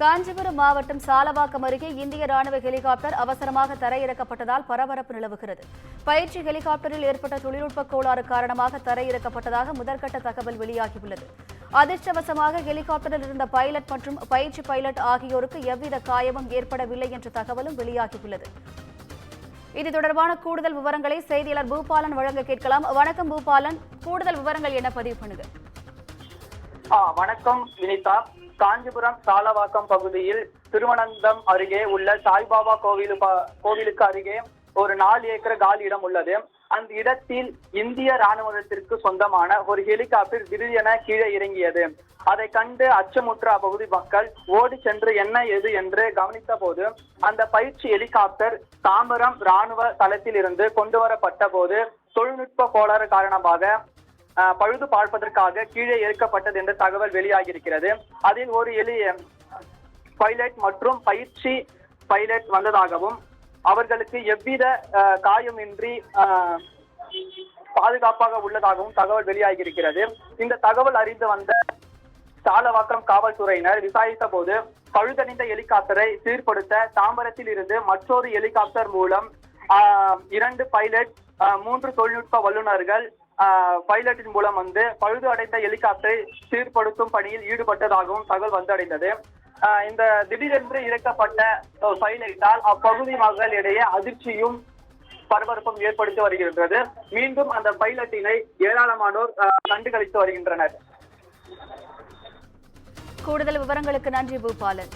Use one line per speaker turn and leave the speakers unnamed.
காஞ்சிபுரம் மாவட்டம் சாலவாக்கம் அருகே இந்திய ராணுவ ஹெலிகாப்டர் அவசரமாக தரையிறக்கப்பட்டதால் பரபரப்பு நிலவுகிறது. பயிற்சி ஹெலிகாப்டரில் ஏற்பட்ட தொழில்நுட்ப கோளாறு காரணமாக தரையிறக்கப்பட்டதாக முதற்கட்ட தகவல் வெளியாகியுள்ளது. அதிர்ஷ்டவசமாக ஹெலிகாப்டரில் இருந்த பைலட் மற்றும் பயிற்சி பைலட் ஆகியோருக்கு எவ்வித காயமும் ஏற்படவில்லை என்ற தகவலும் வெளியாகியுள்ளது. இது தொடர்பான கூடுதல் விவரங்களை செய்தியாளர் பூபாலன் வழங்க கேட்கலாம். வணக்கம் பூபாலன், கூடுதல் விவரங்கள் என்ன பதிவு பண்ணுங்க?
வணக்கம் வினிதா. காஞ்சிபுரம் சாலவாக்கம் பகுதியில் திருவனந்தம் அருகே உள்ள சாய்பாபா கோவிலுக்கு அருகே ஒரு 4 ஏக்கர் காலி இடம் உள்ளது. அந்த இடத்தில் இந்திய ராணுவத்திற்கு சொந்தமான ஒரு ஹெலிகாப்டர் திடீரென கீழே இறங்கியது. அதை கண்டு அச்சமுற்ற அப்பகுதி மக்கள் ஓடி சென்று என்ன ஏது என்று கவனித்த போது அந்த பயிற்சி ஹெலிகாப்டர் தாம்பரம் ராணுவ தளத்தில் இருந்து கொண்டு வரப்பட்ட போது தொழில்நுட்ப கோளாறு காரணமாக பழுது பார்ப்பதற்காக கீழே இறக்கப்பட்டது என்ற தகவல் வெளியாகியிருக்கிறது. அதில் ஒரு எளிய பைலட் மற்றும் பயிற்சி பைலட் வந்ததாகவும் அவர்களுக்கு எவ்வித காயமின்றி பாதுகாப்பாக உள்ளதாகவும் தகவல் வெளியாகியிருக்கிறது. இந்த தகவல் அறிந்து வந்த சாலவாக்கம் காவல்துறையினர் விசாரித்த போது பழுதடைந்த ஹெலிகாப்டரை சீர்படுத்த தாம்பரத்தில் இருந்து மற்றொரு ஹெலிகாப்டர் மூலம் 2 பைலட் 3 தொழில்நுட்ப வல்லுநர்கள் பைலட்டின் மூலம் பழுது அடைந்த ஹெலிகாப்டரை சீர்படுத்தும் பணியில் ஈடுபட்டதாகவும் தகவல் வந்தடைந்தது. இந்த திடீரென்று இறக்கப்பட்ட பைலட்டால் அப்பகுதி மக்களிடையே அதிர்ச்சியும் பரபரப்பும் ஏற்படுத்தி வருகின்றது. மீண்டும் அந்த பைலட்டினை ஏராளமானோர் கண்டுகளித்து வருகின்றனர்.
கூடுதல் விவரங்களுக்கு நன்றி பூபாலன்.